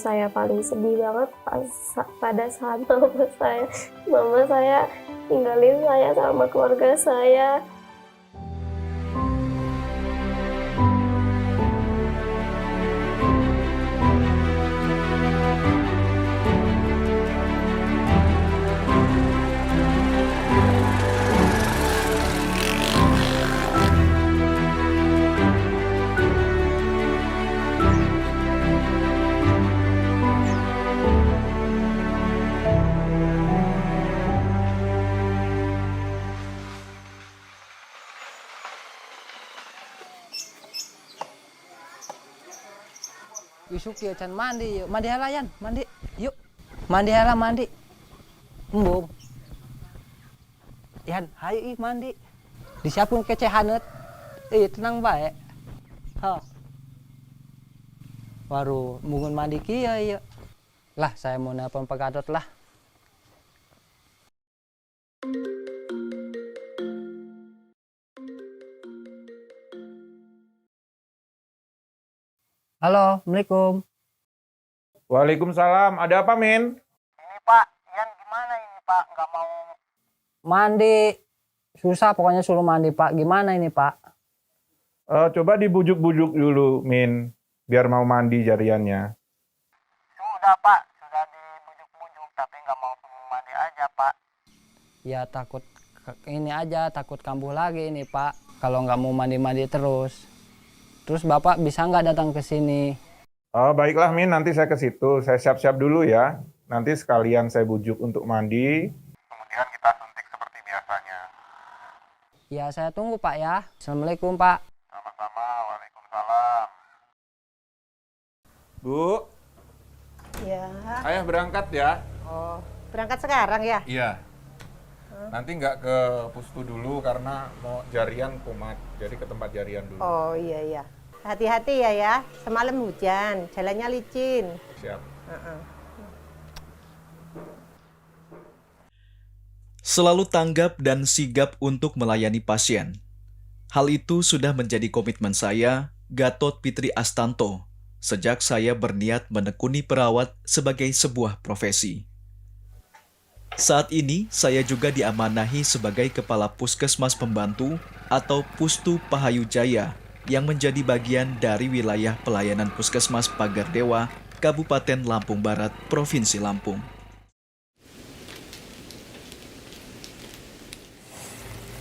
saya paling sedih banget pada saat mama saya tinggalin saya sama keluarga saya. Isuk ya can mandi yuk. Mandi halayan, mandi. Yuk. Mandi hala mandi. Embung. Yan, hayu ih mandi. Disiapun kece haneut. Tenang bae. Ha. Baru mungun mandi kieu ieu. Lah saya mau nelpon Pak Gadot lah. Halo, Assalamualaikum. Waalaikumsalam. Ada apa, Min? Ini Pak, Ian gimana ini Pak? Nggak mau mandi. Susah pokoknya suruh mandi Pak. Gimana ini Pak? Coba dibujuk-bujuk dulu, Min. Biar mau mandi jariannya. Sudah Pak, sudah dibujuk-bujuk tapi nggak mau mandi aja Pak. Ya takut ini aja, takut kambuh lagi ini Pak. Kalau nggak mau mandi-mandi terus. Terus Bapak bisa nggak datang ke sini? Baiklah, Min. Nanti saya ke situ. Saya siap-siap dulu ya. Nanti sekalian saya bujuk untuk mandi. Kemudian kita suntik seperti biasanya. Ya, saya tunggu Pak ya. Assalamualaikum Pak. Sama-sama. Waalaikumsalam. Bu, Ya. ayah berangkat ya? Oh, berangkat sekarang ya? Iya. Nanti nggak ke pustu dulu karena mau jarian kumat. Jadi ke tempat jarian dulu. Oh iya iya. Hati-hati ya. Semalam hujan, jalannya licin. Siap. Selalu tanggap dan sigap untuk melayani pasien. Hal itu sudah menjadi komitmen saya, Gatot Fitri Astanto, sejak saya berniat menekuni perawat sebagai sebuah profesi. Saat ini, saya juga diamanahi sebagai Kepala Puskesmas Pembantu atau Pustu Pahayu Jaya yang menjadi bagian dari wilayah pelayanan Puskesmas Pagardewa, Kabupaten Lampung Barat, Provinsi Lampung.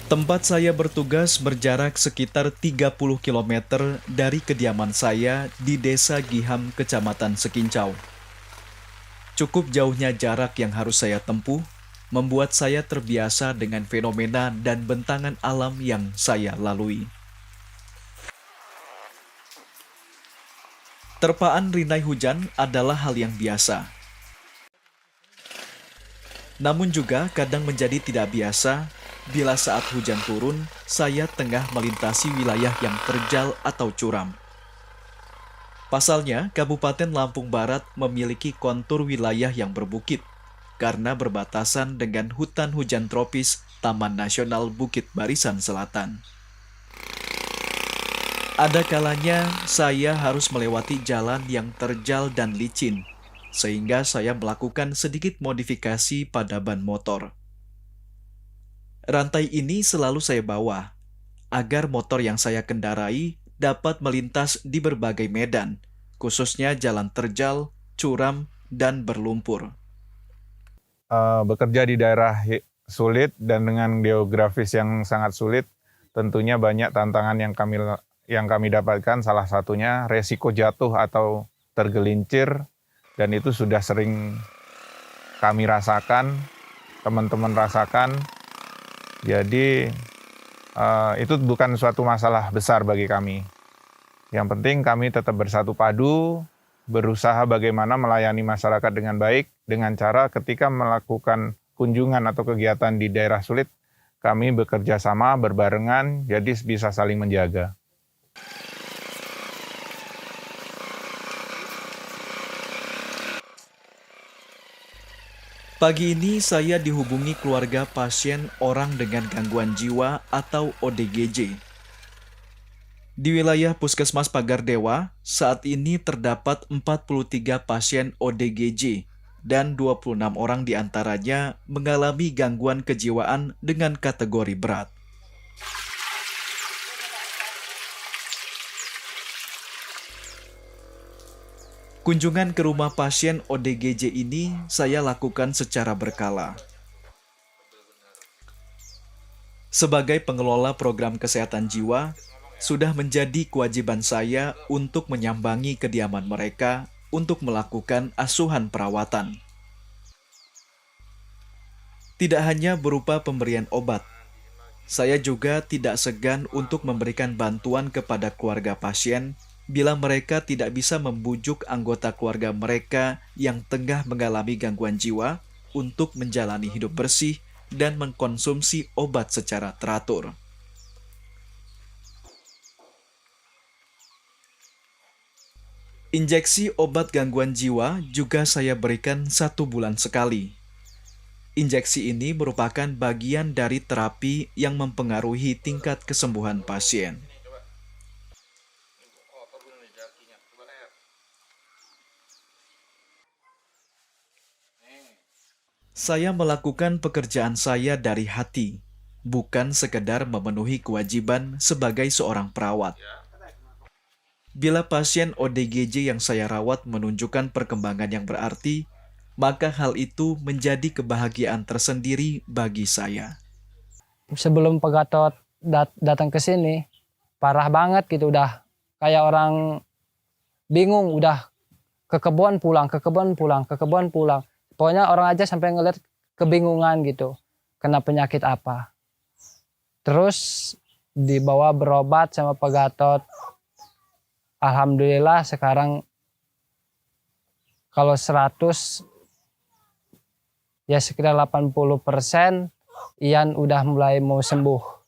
Tempat saya bertugas berjarak sekitar 30 km dari kediaman saya di Desa Giham, Kecamatan Sekincau. Cukup jauhnya jarak yang harus saya tempuh, membuat saya terbiasa dengan fenomena dan bentangan alam yang saya lalui. Terpaan rinai hujan adalah hal yang biasa. Namun juga kadang menjadi tidak biasa bila saat hujan turun, saya tengah melintasi wilayah yang terjal atau curam. Pasalnya, Kabupaten Lampung Barat memiliki kontur wilayah yang berbukit karena berbatasan dengan hutan hujan tropis Taman Nasional Bukit Barisan Selatan. Ada kalanya saya harus melewati jalan yang terjal dan licin, sehingga saya melakukan sedikit modifikasi pada ban motor. Rantai ini selalu saya bawa, agar motor yang saya kendarai dapat melintas di berbagai medan, khususnya jalan terjal, curam, dan berlumpur. Bekerja di daerah sulit dan dengan geografis yang sangat sulit, tentunya banyak tantangan yang kami dapatkan, salah satunya resiko jatuh atau tergelincir, dan itu sudah sering kami rasakan, teman-teman rasakan. Jadi itu bukan suatu masalah besar bagi kami. Yang penting kami tetap bersatu padu, berusaha bagaimana melayani masyarakat dengan baik, dengan cara ketika melakukan kunjungan atau kegiatan di daerah sulit, kami bekerja sama, berbarengan, jadi bisa saling menjaga. Pagi ini saya dihubungi keluarga pasien orang dengan gangguan jiwa atau ODGJ. Di wilayah Puskesmas Pagardewa, saat ini terdapat 43 pasien ODGJ dan 26 orang diantaranya mengalami gangguan kejiwaan dengan kategori berat. Kunjungan ke rumah pasien ODGJ ini saya lakukan secara berkala. Sebagai pengelola program kesehatan jiwa, sudah menjadi kewajiban saya untuk menyambangi kediaman mereka untuk melakukan asuhan perawatan. Tidak hanya berupa pemberian obat, saya juga tidak segan untuk memberikan bantuan kepada keluarga pasien bila mereka tidak bisa membujuk anggota keluarga mereka yang tengah mengalami gangguan jiwa untuk menjalani hidup bersih dan mengkonsumsi obat secara teratur. Injeksi obat gangguan jiwa juga saya berikan 1 bulan sekali. Injeksi ini merupakan bagian dari terapi yang mempengaruhi tingkat kesembuhan pasien. Saya melakukan pekerjaan saya dari hati, bukan sekedar memenuhi kewajiban sebagai seorang perawat. Bila pasien ODGJ yang saya rawat menunjukkan perkembangan yang berarti, maka hal itu menjadi kebahagiaan tersendiri bagi saya. Sebelum Pak Gatot datang ke sini, parah banget gitu, udah kayak orang bingung, udah ke kebun pulang, ke kebun pulang, ke kebun pulang. Pokoknya orang aja sampai ngeliat kebingungan gitu, kena penyakit apa. Terus dibawa berobat sama Pak Gatot. Alhamdulillah sekarang kalau 100 ya sekitar 80% Ian udah mulai mau sembuh.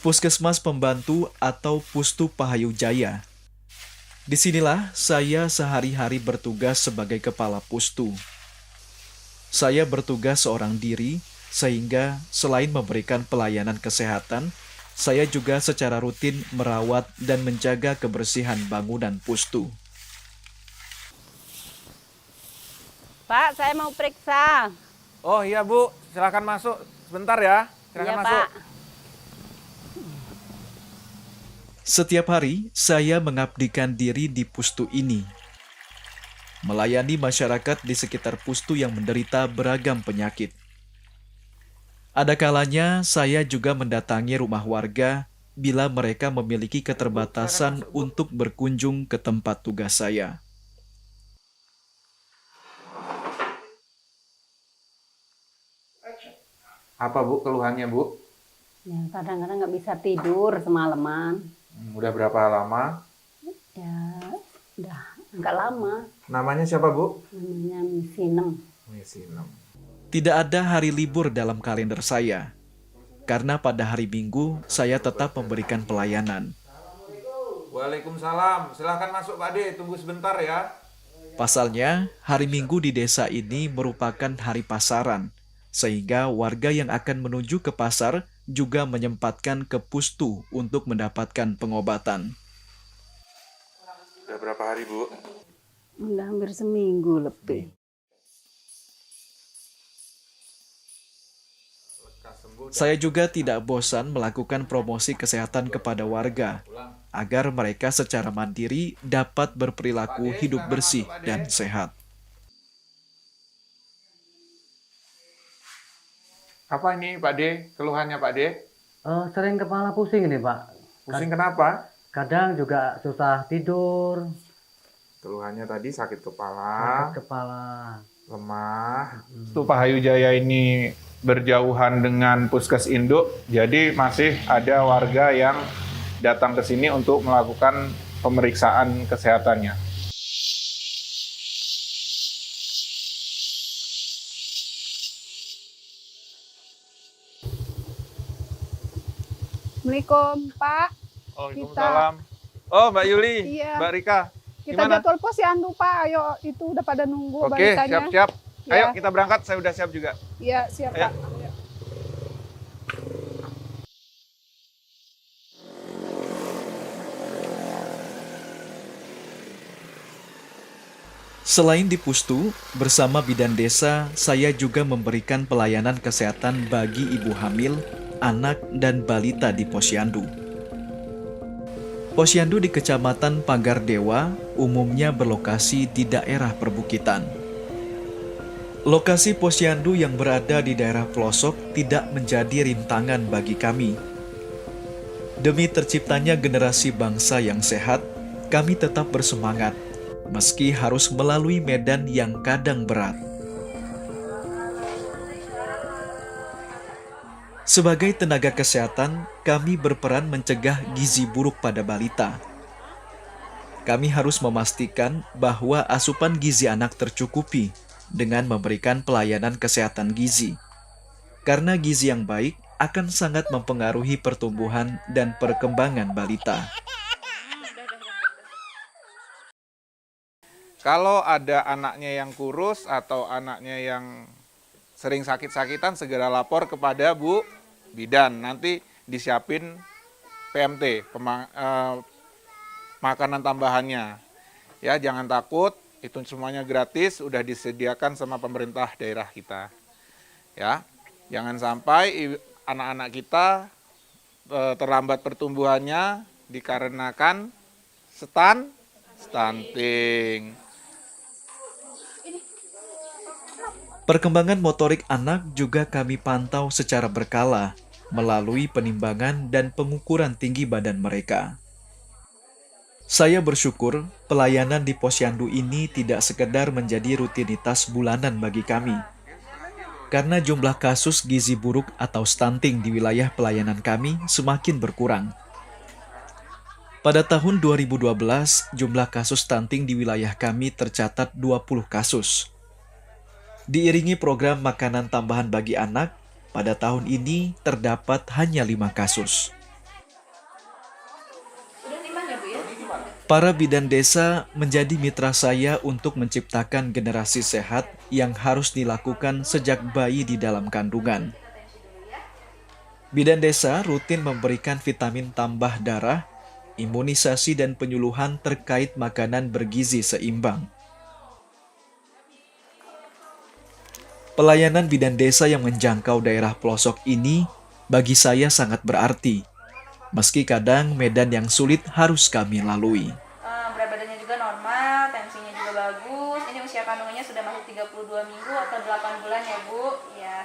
Puskesmas Pembantu atau Pustu Pahayu Jaya. Disinilah saya sehari-hari bertugas sebagai kepala pustu. Saya bertugas seorang diri, sehingga selain memberikan pelayanan kesehatan, saya juga secara rutin merawat dan menjaga kebersihan bangunan pustu. Pak, saya mau periksa. Oh iya Bu, silakan masuk. Sebentar ya, silakan Iya, masuk. Pak. Setiap hari, saya mengabdikan diri di pustu ini. Melayani masyarakat di sekitar pustu yang menderita beragam penyakit. Ada kalanya saya juga mendatangi rumah warga bila mereka memiliki keterbatasan untuk berkunjung ke tempat tugas saya. Apa Bu keluhannya Bu? Ya, kadang-kadang nggak bisa tidur semalaman. Udah berapa lama? Ya, udah nggak lama. Namanya siapa Bu? Namanya Misinem. Tidak ada hari libur dalam kalender saya, karena pada hari Minggu saya tetap memberikan pelayanan. Waalaikumsalam, silakan masuk Pak De, tunggu sebentar ya. Pasalnya, hari Minggu di desa ini merupakan hari pasaran, sehingga warga yang akan menuju ke pasar juga menyempatkan ke pustu untuk mendapatkan pengobatan. Udah berapa hari Bu? Udah hampir seminggu lebih. Saya juga tidak bosan melakukan promosi kesehatan kepada warga, agar mereka secara mandiri dapat berperilaku hidup bersih dan sehat. Apa ini Pak De? Keluhannya Pak De? Sering kepala pusing ini Pak. Pusing kenapa? Kadang juga susah tidur, Keluhannya tadi sakit kepala, sakit kepala. lemah. Pustu Pahayu Jaya ini berjauhan dengan Puskes Induk, jadi masih ada warga yang datang ke sini untuk melakukan pemeriksaan kesehatannya. Assalamualaikum, Pak. Waalaikumsalam. Oh, Mbak Yuli, Iya. Mbak Rika. Kita Gimana? jadwal posyandu, Pak. Ayo, itu udah pada nunggu Oke, balitanya. siap-siap. Ayo Ya. kita berangkat, saya udah siap juga. Iya, siap, Ayo. Pak. Ayo. Selain di Pustu, bersama bidan desa, saya juga memberikan pelayanan kesehatan bagi ibu hamil, anak, dan balita di posyandu. Posyandu di Kecamatan Pagardewa umumnya berlokasi di daerah perbukitan. Lokasi posyandu yang berada di daerah pelosok tidak menjadi rintangan bagi kami. Demi terciptanya generasi bangsa yang sehat, kami tetap bersemangat meski harus melalui medan yang kadang berat. Sebagai tenaga kesehatan, kami berperan mencegah gizi buruk pada balita. Kami harus memastikan bahwa asupan gizi anak tercukupi dengan memberikan pelayanan kesehatan gizi. Karena gizi yang baik akan sangat mempengaruhi pertumbuhan dan perkembangan balita. Kalau ada anaknya yang kurus atau anaknya yang sering sakit-sakitan, segera lapor kepada Bu Bidan. Nanti disiapin PMT, makanan tambahannya. Ya, jangan takut, itu semuanya gratis, udah disediakan sama pemerintah daerah kita. Ya, jangan sampai anak-anak kita terlambat pertumbuhannya dikarenakan stunting. Perkembangan motorik anak juga kami pantau secara berkala melalui penimbangan dan pengukuran tinggi badan mereka. Saya bersyukur pelayanan di posyandu ini tidak sekedar menjadi rutinitas bulanan bagi kami. Karena jumlah kasus gizi buruk atau stunting di wilayah pelayanan kami semakin berkurang. Pada tahun 2012, jumlah kasus stunting di wilayah kami tercatat 20 kasus. Diiringi program makanan tambahan bagi anak, pada tahun ini terdapat hanya 5 kasus. Para bidan desa menjadi mitra saya untuk menciptakan generasi sehat yang harus dilakukan sejak bayi di dalam kandungan. Bidan desa rutin memberikan vitamin tambah darah, imunisasi dan penyuluhan terkait makanan bergizi seimbang. Pelayanan bidan desa yang menjangkau daerah pelosok ini bagi saya sangat berarti. Meski kadang medan yang sulit harus kami lalui. Berat badannya juga normal, tensinya juga bagus. Ini usia kandungannya sudah masuk 32 minggu atau 8 bulan ya Bu? Ya.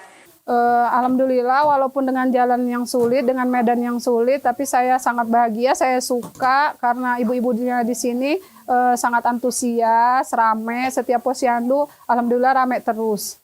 Alhamdulillah, walaupun dengan jalan yang sulit, dengan medan yang sulit, tapi saya sangat bahagia, saya suka karena ibu-ibunya di sini sangat antusias, rame, setiap posyandu, alhamdulillah rame terus.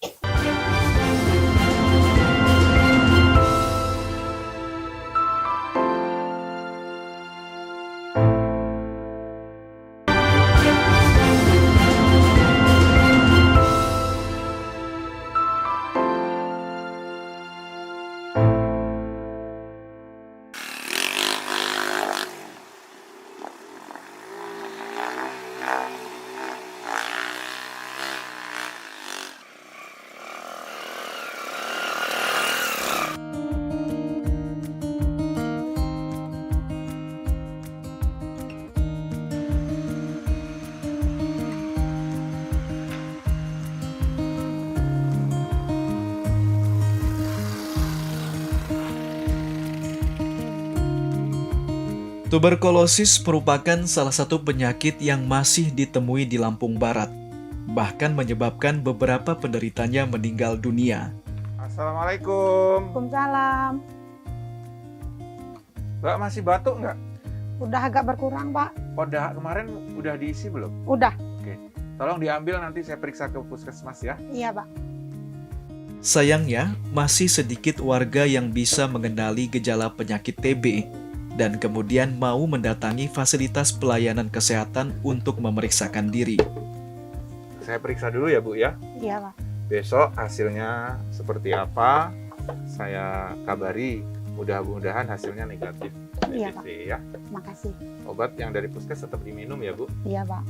Tuberkulosis merupakan salah satu penyakit yang masih ditemui di Lampung Barat, bahkan menyebabkan beberapa penderitanya meninggal dunia. Assalamualaikum. Waalaikumsalam. Mbak masih batuk nggak? Udah agak berkurang, Pak. Udah, kemarin udah diisi belum? Udah. Oke. Tolong diambil, nanti saya periksa ke puskesmas ya. Iya, Pak. Sayangnya, masih sedikit warga yang bisa mengenali gejala penyakit TB dan kemudian mau mendatangi fasilitas pelayanan kesehatan untuk memeriksakan diri. Saya periksa dulu ya Bu ya. Iya, Pak. Besok hasilnya seperti apa, saya kabari Mudah-mudahan hasilnya negatif. Iya, TBC ya. Makasih. Obat yang dari Puskes tetap diminum ya Bu. Iya, Pak.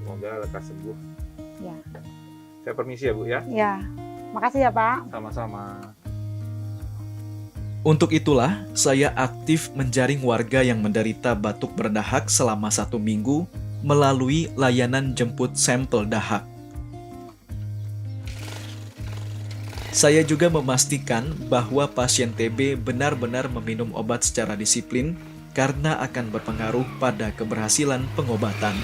Semoga lekas sembuh. Iya. Saya permisi ya Bu ya. Iya. Makasih ya, Pak. Sama-sama. Untuk itulah, saya aktif menjaring warga yang menderita batuk berdahak selama 1 minggu melalui layanan jemput sampel dahak. Saya juga memastikan bahwa pasien TB benar-benar meminum obat secara disiplin karena akan berpengaruh pada keberhasilan pengobatan.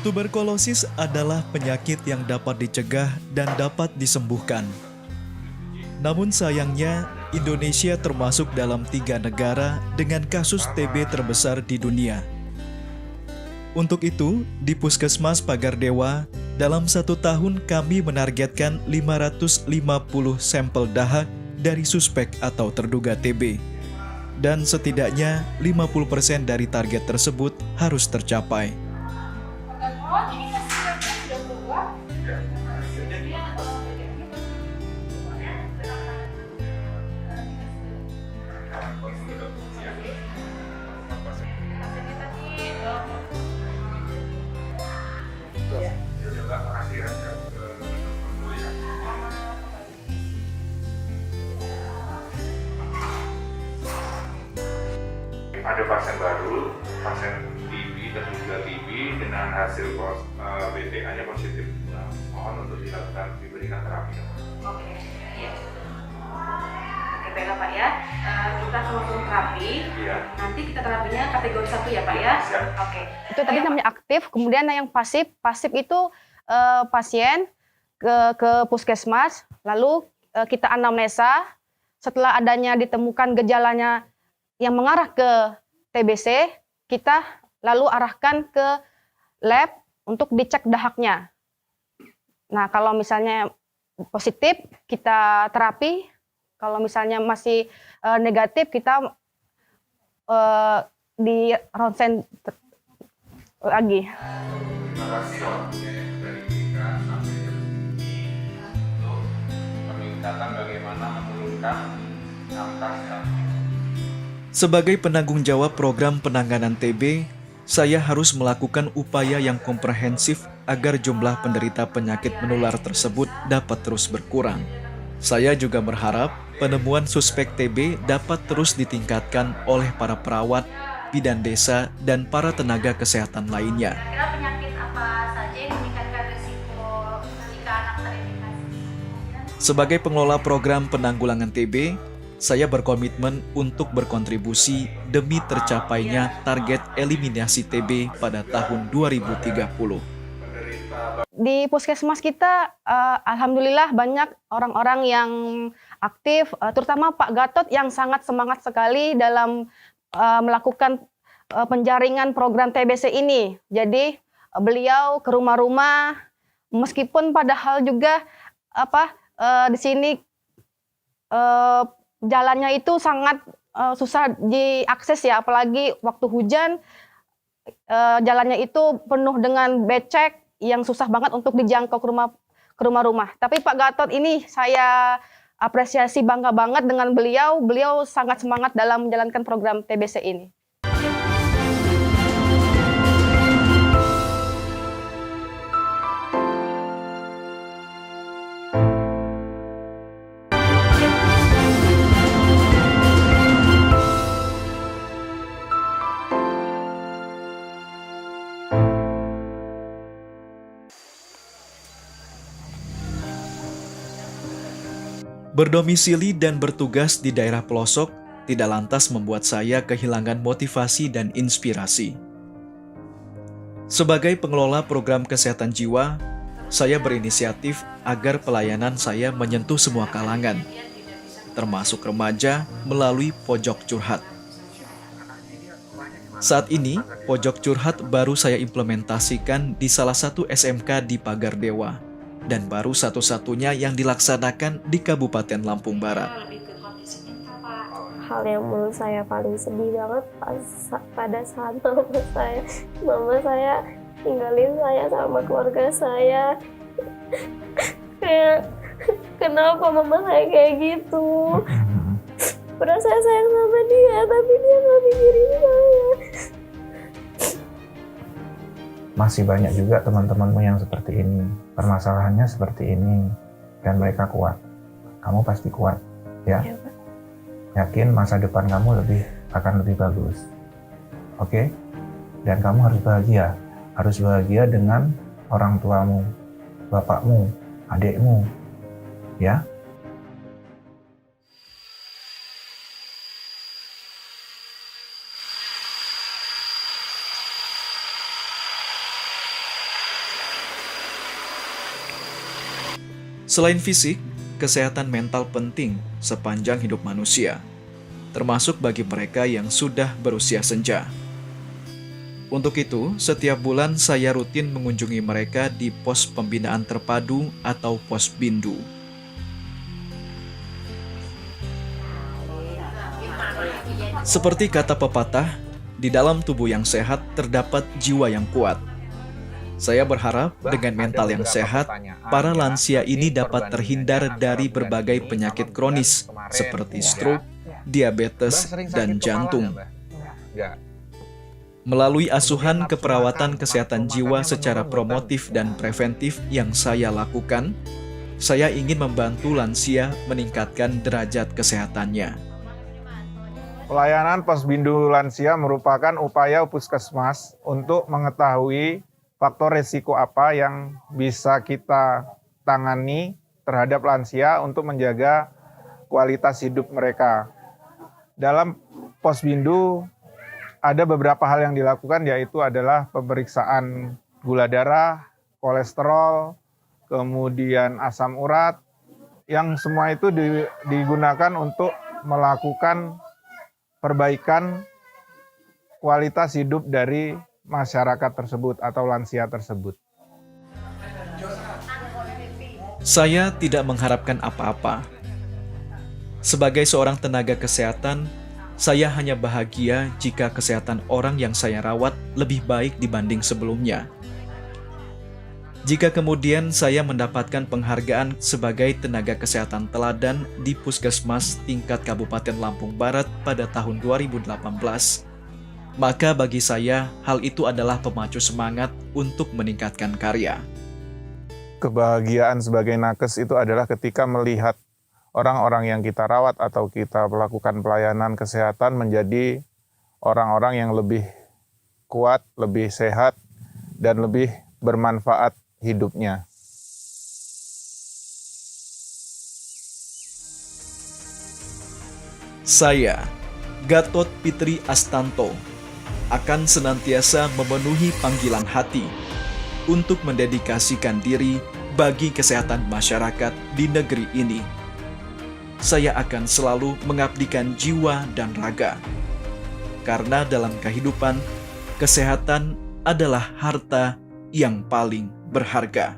Tuberkulosis adalah penyakit yang dapat dicegah dan dapat disembuhkan. Namun sayangnya, Indonesia termasuk dalam 3 negara dengan kasus TB terbesar di dunia. Untuk itu, di Puskesmas Pagar Dewa, dalam 1 tahun kami menargetkan 550 sampel dahak dari suspek atau terduga TB. Dan setidaknya 50% dari target tersebut harus tercapai. Ada pasien baru, pasien TB terduga TB dengan hasil BTA-nya positif. Nah, mohon untuk diberikan terapi. Oke, ya. Oke, baiklah Pak ya. Kita akan langsung terapi. Iya. Nanti kita terapinya kategori 1 ya Pak ya. Siap. Oke. Itu tadi namanya aktif, kemudian yang pasif. Pasif itu pasien ke puskesmas, lalu kita anamnesa. Setelah adanya ditemukan gejalanya yang mengarah ke TBC, kita lalu arahkan ke lab untuk dicek dahaknya. Nah, kalau misalnya positif, kita terapi. Kalau misalnya masih negatif, kita di ronsen lagi. Terima kasih waktunya dari kita sampai ini untuk peningkatan bagaimana menurunkan angka stunting. Sebagai penanggung jawab program penanganan TB, saya harus melakukan upaya yang komprehensif agar jumlah penderita penyakit menular tersebut dapat terus berkurang. Saya juga berharap penemuan suspek TB dapat terus ditingkatkan oleh para perawat, bidan desa, dan para tenaga kesehatan lainnya. Kira penyakit apa saja yang meningkatkan risiko jika anak terinfeksi? Sebagai pengelola program penanggulangan TB, saya berkomitmen untuk berkontribusi demi tercapainya target eliminasi TB pada tahun 2030. Di puskesmas kita, alhamdulillah banyak orang-orang yang aktif, terutama Pak Gatot yang sangat semangat sekali dalam melakukan penjaringan program TBC ini. Jadi beliau ke rumah-rumah, meskipun padahal juga di sini jalannya itu sangat susah diakses ya, apalagi waktu hujan, jalannya itu penuh dengan becek yang susah banget untuk dijangkau ke rumah-rumah. Tapi Pak Gatot ini saya apresiasi, bangga banget dengan beliau. Beliau sangat semangat dalam menjalankan program TBC ini. Berdomisili dan bertugas di daerah pelosok tidak lantas membuat saya kehilangan motivasi dan inspirasi. Sebagai pengelola program kesehatan jiwa, saya berinisiatif agar pelayanan saya menyentuh semua kalangan, termasuk remaja melalui pojok curhat. Saat ini, pojok curhat baru saya implementasikan di salah satu SMK di Pagar Dewa, dan baru satu-satunya yang dilaksanakan di Kabupaten Lampung Barat. hal yang menurut saya paling sedih banget pada saat mama saya tinggalin saya sama keluarga saya. Kayak kenapa mama saya kayak gitu? Padahal saya sayang sama dia, tapi dia nggak mikirin saya. Masih banyak juga teman-temanmu yang seperti ini, permasalahannya seperti ini, dan mereka kuat. Kamu pasti kuat, ya? Ya, Pak. Yakin masa depan kamu akan lebih bagus, oke? Dan kamu harus bahagia dengan orang tuamu, bapakmu, adikmu, ya? Selain fisik, kesehatan mental penting sepanjang hidup manusia, termasuk bagi mereka yang sudah berusia senja. Untuk itu, setiap bulan saya rutin mengunjungi mereka di pos pembinaan terpadu atau pos Bindu. Seperti kata pepatah, di dalam tubuh yang sehat terdapat jiwa yang kuat. Saya berharap dengan mental yang sehat, para lansia ini dapat terhindar dari berbagai penyakit kronis seperti stroke, diabetes, dan jantung. Melalui asuhan keperawatan kesehatan jiwa secara promotif dan preventif yang saya lakukan, saya ingin membantu lansia meningkatkan derajat kesehatannya. Pelayanan Pos Bindu Lansia merupakan upaya puskesmas untuk mengetahui faktor resiko apa yang bisa kita tangani terhadap lansia untuk menjaga kualitas hidup mereka. Dalam Pos Bindu ada beberapa hal yang dilakukan, yaitu adalah pemeriksaan gula darah, kolesterol, kemudian asam urat, yang semua itu digunakan untuk melakukan perbaikan kualitas hidup dari masyarakat tersebut atau lansia tersebut. Saya tidak mengharapkan apa-apa. Sebagai seorang tenaga kesehatan, saya hanya bahagia jika kesehatan orang yang saya rawat lebih baik dibanding sebelumnya. Jika kemudian saya mendapatkan penghargaan sebagai tenaga kesehatan teladan di Puskesmas tingkat Kabupaten Lampung Barat pada tahun 2018, maka bagi saya, hal itu adalah pemacu semangat untuk meningkatkan karya. Kebahagiaan sebagai nakes itu adalah ketika melihat orang-orang yang kita rawat atau kita melakukan pelayanan kesehatan menjadi orang-orang yang lebih kuat, lebih sehat, dan lebih bermanfaat hidupnya. Saya, Gatot Pitri Astanto, akan senantiasa memenuhi panggilan hati untuk mendedikasikan diri bagi kesehatan masyarakat di negeri ini. Saya akan selalu mengabdikan jiwa dan raga, karena dalam kehidupan, kesehatan adalah harta yang paling berharga.